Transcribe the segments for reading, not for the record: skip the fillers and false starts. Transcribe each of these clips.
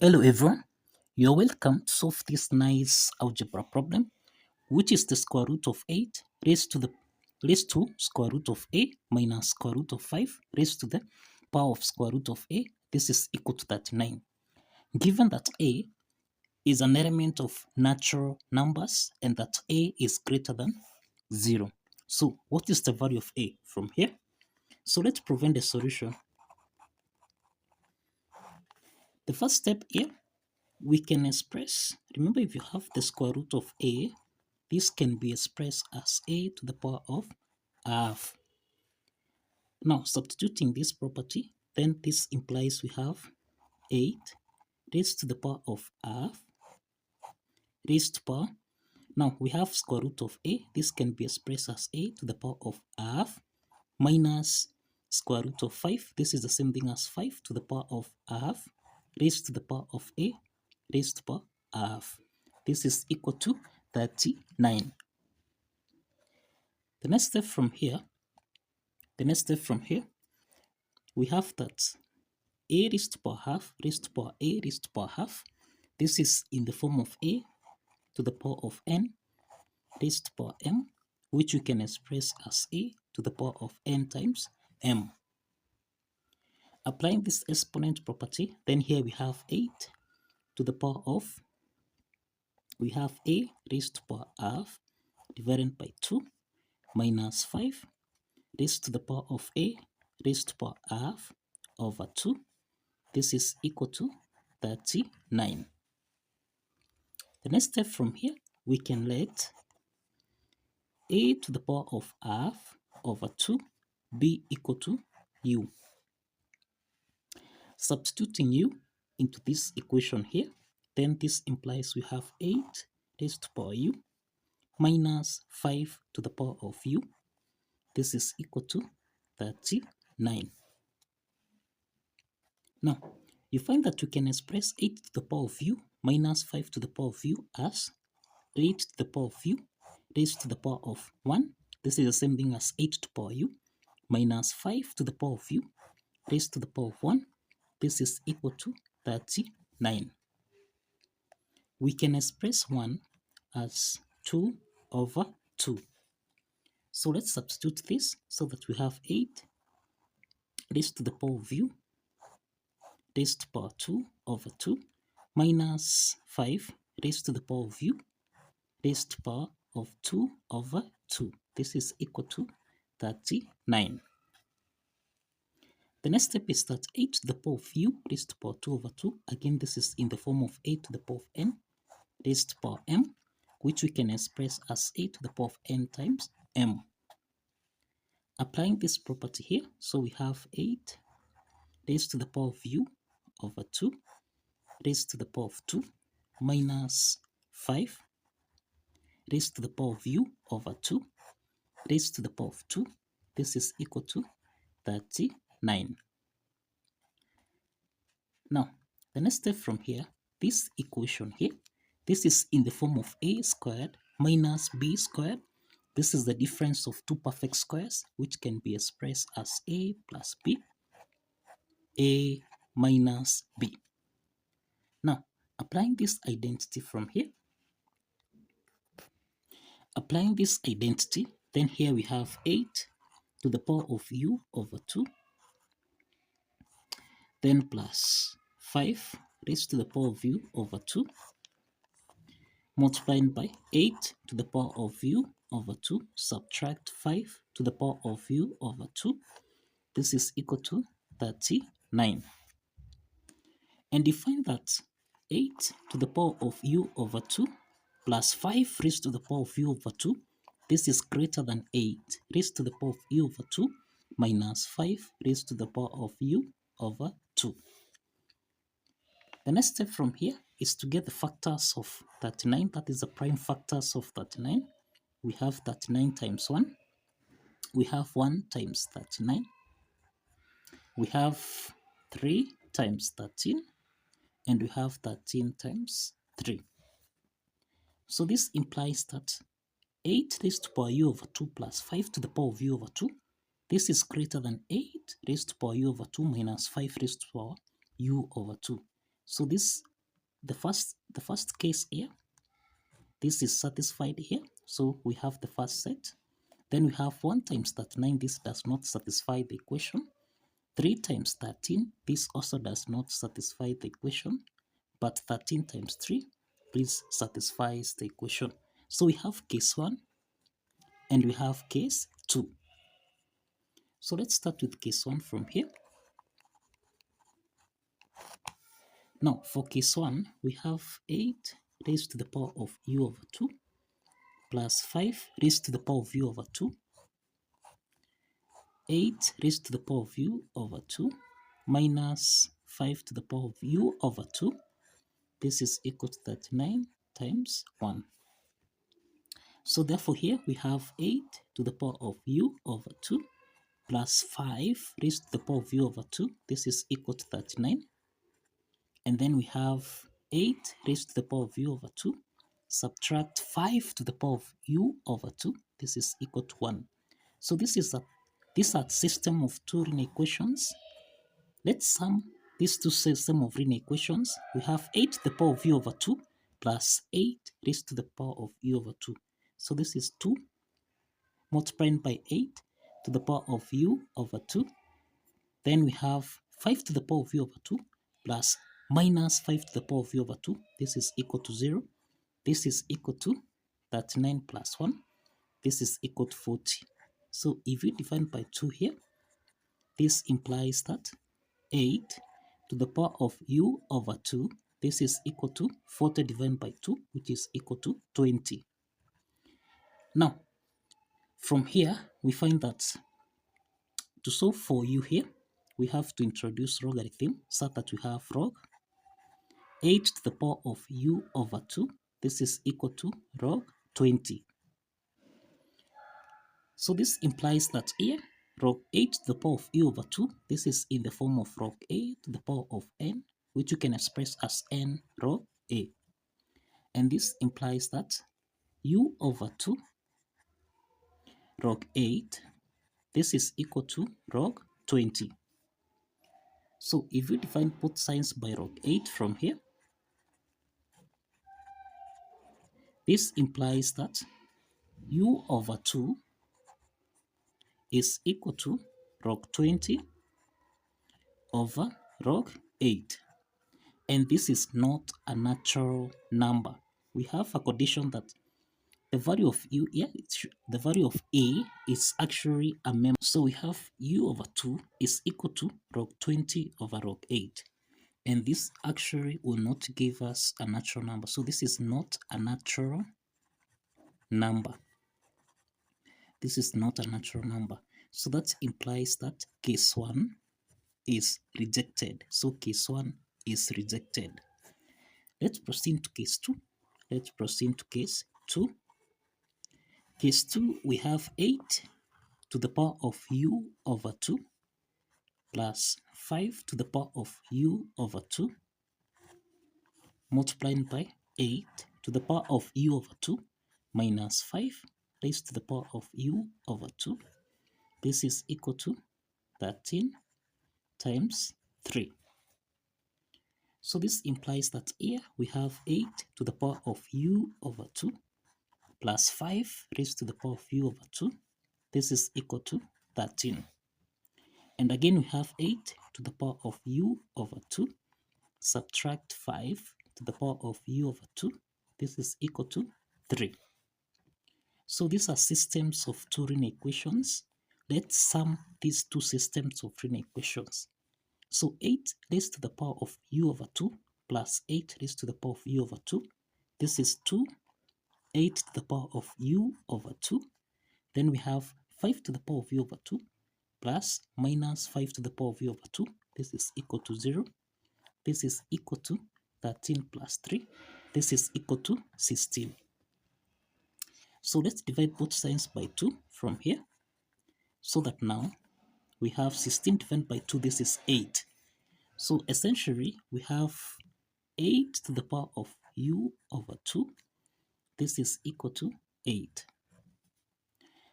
Hello everyone, you're welcome to solve this nice algebra problem, which is the square root of 8 raised to square root of a minus square root of 5 raised to the power of square root of a. This is equal to 39. Given that a is an element of natural numbers and that a is greater than 0. So what is the value of a from here? So let's prevent the solution. The first step here, we can express, remember, if you have the square root of a, this can be expressed as a to the power of half. Now, substituting this property, then this implies we have 8 raised to the power of half raised to power. Now, we have square root of a. This can be expressed as a to the power of half minus square root of 5. This is the same thing as 5 to the power of half raised to the power of a raised to power half. This is equal to 39. The next step from here, we have that a raised to power half raised to power a raised to power half. This is in the form of a to the power of n raised to power m, which we can express as a to the power of n times m. Applying this exponent property, then here we have 8 to the power of, we have a raised to power half divided by 2 minus 5 raised to the power of a raised to power half over 2. This is equal to 39. The next step from here, we can let a to the power of half over 2 be equal to u. Substituting u into this equation here, then this implies we have 8 raised to power u minus 5 to the power of u. This is equal to 39. Now, you find that we can express 8 to the power of u minus 5 to the power of u as 8 to the power of u raised to the power of 1. This is the same thing as 8 to the power u minus 5 to the power of u raised to the power of 1. This is equal to 39. We can express 1 as 2 over 2. So let's substitute this so that we have 8 raised to the power of u raised to power 2 over 2 minus 5 raised to the power of u raised to power of 2 over 2. This is equal to 39. The next step is that 8 to the power of u raised to power 2 over 2. Again, this is in the form of 8 to the power of n raised to power m, which we can express as 8 to the power of n times m. Applying this property here, so we have 8 raised to the power of u over 2 raised to the power of 2 minus 5 raised to the power of u over 2 raised to the power of 2. This is equal to 39. Now, the next step from here, this equation here, this is in the form of a squared minus b squared. This is the difference of two perfect squares, which can be expressed as a plus b, a minus b. Now, applying this identity from here, then here we have 8 to the power of u over 2, then plus 5 raised to the power of u over 2, multiplied by 8 to the power of u over 2, subtract 5 to the power of u over 2. This is equal to 39. And define that 8 to the power of u over 2 plus 5 raised to the power of u over 2, this is greater than 8 raised to the power of u over 2 minus 5 raised to the power of u over 2. The next step from here is to get the factors of 39, that is the prime factors of 39. We have 39 times 1. We have 1 times 39. We have 3 times 13. And we have 13 times 3. So this implies that 8 raised to power u over 2 plus 5 to the power of u over 2, this is greater than 8 raised to power u over 2 minus 5 raised to power u over 2. So this the first case here, this is satisfied here, so we have the first set. Then we have 1 times 39, this does not satisfy the equation. 3 times 13, this also does not satisfy the equation, but 13 times 3, this satisfies the equation. So we have case 1 and we have case 2. So let's start with case 1 from here. Now for case 1, we have 8 raised to the power of u over 2 plus 5 raised to the power of u over 2, 8 raised to the power of u over 2 minus 5 to the power of u over 2. This is equal to 39 times 1. So therefore here we have 8 to the power of u over 2 plus 5 raised to the power of u over 2. This is equal to 39. And then we have 8 raised to the power of u over 2. Subtract 5 to the power of u over 2. This is equal to 1. So these are system of two linear equations. Let's sum these two system of linear equations. We have 8 to the power of u over 2 plus 8 raised to the power of u over 2. So this is 2 multiplied by 8 to the power of u over 2. Then we have 5 to the power of u over 2 plus minus 5 to the power of u over 2. This is equal to 0. This is equal to 39 plus 1. This is equal to 40. So if you divide by 2 here, this implies that 8 to the power of u over 2, this is equal to 40 divided by 2, which is equal to 20. Now, from here, we find that to solve for u here, we have to introduce logarithm so that we have log 8 to the power of u over 2. This is equal to log 20. So this implies that here, log 8 to the power of u over 2, this is in the form of log a to the power of n, which you can express as n log a. And this implies that u over 2 log 8, this is equal to log 20. So if you define both sides by log 8 from here, this implies that u over 2 is equal to log 20 over log 8. And this is not a natural number. We have a condition that the value of u here, the value of a is actually a member. So we have u over 2 is equal to log 20 over log 8. And this actually will not give us a natural number. So this is not a natural number. This is not a natural number. So that implies that case 1 is rejected. So case 1 is rejected. Let's proceed to case 2. Let's proceed to case 2. Case 2, we have 8 to the power of u over 2 plus 5 to the power of u over 2 multiplied by 8 to the power of u over 2 minus 5 raised to the power of u over 2. This is equal to 13 times 3. So this implies that here we have 8 to the power of u over 2 plus 5 raised to the power of u over 2. This is equal to 13. And again we have 8 to the power of u over 2. Subtract 5 to the power of u over 2. This is equal to 3. So these are systems of two linear equations. Let's sum these two systems of linear equations. So 8 raised to the power of u over 2 plus 8 raised to the power of u over 2. This is 2, 8 to the power of u over 2. Then we have 5 to the power of u over 2 plus minus 5 to the power of u over 2. This is equal to 0. This is equal to 13 plus 3. This is equal to 16. So let's divide both sides by 2 from here. So that now we have 16 divided by 2. This is 8. So essentially we have 8 to the power of u over 2. This is equal to 8.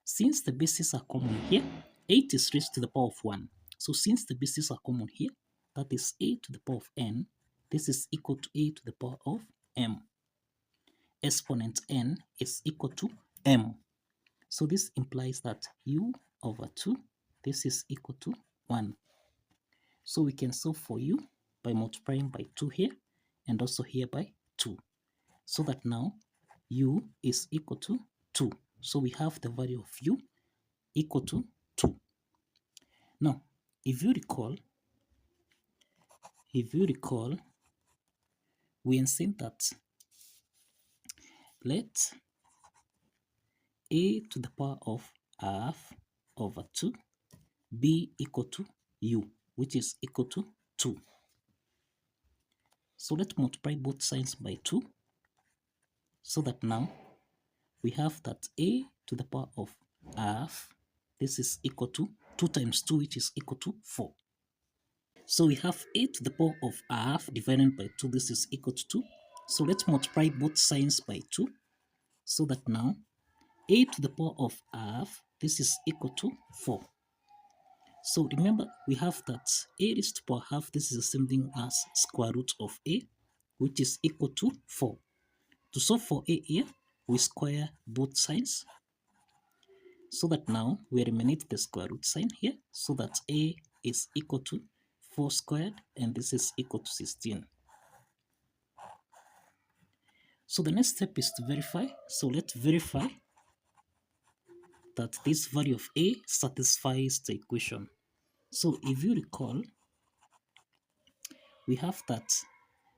Since the bases are common here, 8 is raised to the power of 1. So since the bases are common here, that is 8 to the power of n, this is equal to a to the power of m. Exponent n is equal to m. So this implies that u over 2, this is equal to 1. So we can solve for u by multiplying by 2 here and also here by 2. So that now u is equal to 2. So we have the value of u equal to 2. Now, if you recall, we said that let a to the power of half over 2 be equal to u, which is equal to 2. So let's multiply both signs by 2, so that now we have that a to the power of half, this is equal to 2 times 2, which is equal to 4. So we have a to the power of half divided by 2, this is equal to 2. So let's multiply both signs by 2, so that now a to the power of half, this is equal to 4. So remember, we have that a raised to the power half, this is the same thing as square root of a, which is equal to 4. To solve for a here, we square both sides, so that now we eliminate the square root sign here, so that a is equal to 4 squared, and this is equal to 16. So the next step is to verify. So let's verify that this value of a satisfies the equation. So if you recall, we have that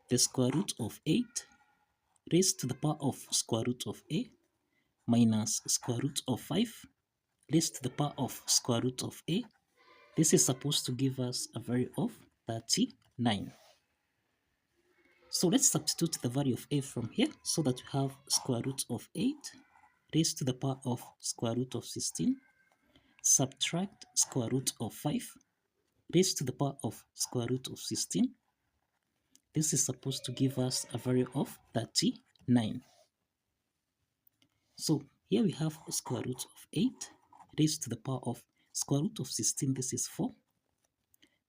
the square root of 8 raised to the power of square root of a minus square root of 5 raised to the power of square root of a. This is supposed to give us a value of 39. So let's substitute the value of a from here, so that we have square root of 8 raised to the power of square root of 16, subtract square root of 5 raised to the power of square root of 16. This is supposed to give us a value of 39. So here we have square root of 8 raised to the power of square root of 16, this is 4.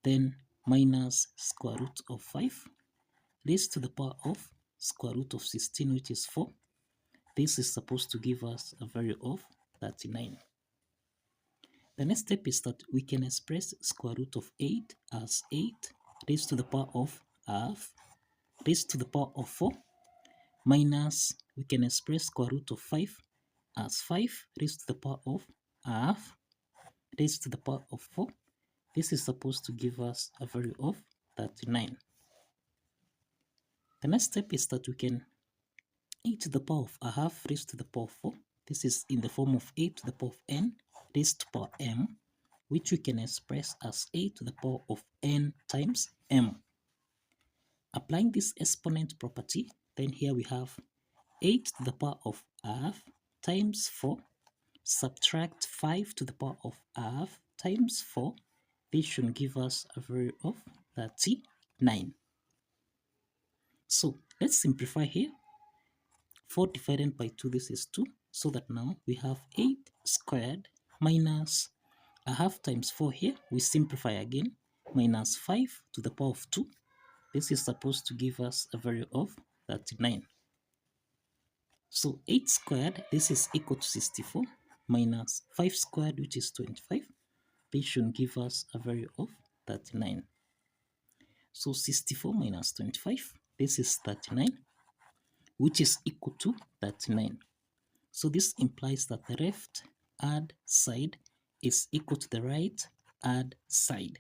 Then minus square root of 5 raised to the power of square root of 16, which is 4. This is supposed to give us a value of 39. The next step is that we can express square root of 8 as 8 raised to the power of half raised to the power of 4, minus we can express square root of 5 as 5 raised to the power of half raised to the power of 4. This is supposed to give us a value of 39. The next step is that we can a to the power of a half raised to the power of 4. This is in the form of a to the power of n raised to the power m, which we can express as a to the power of n times m. Applying this exponent property, then here we have 8 to the power of half times 4, subtract 5 to the power of half times 4. This should give us a value of 39. So let's simplify here. 4 divided by 2, this is 2. So that now we have 8 squared minus a half times 4 here. We simplify again, minus 5 to the power of 2. This is supposed to give us a value of 39. So 8 squared, this is equal to 64, minus 5 squared, which is 25. This should give us a value of 39. So 64 minus 25, this is 39, which is equal to 39. So this implies that the left hand side is equal to the right hand side.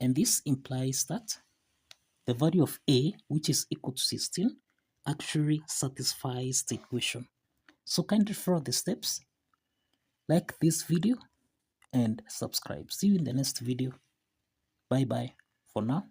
And this implies that the value of a, which is equal to 16, actually satisfies the equation. So kindly follow the steps, like this video, and subscribe. See you in the next video. Bye bye for now.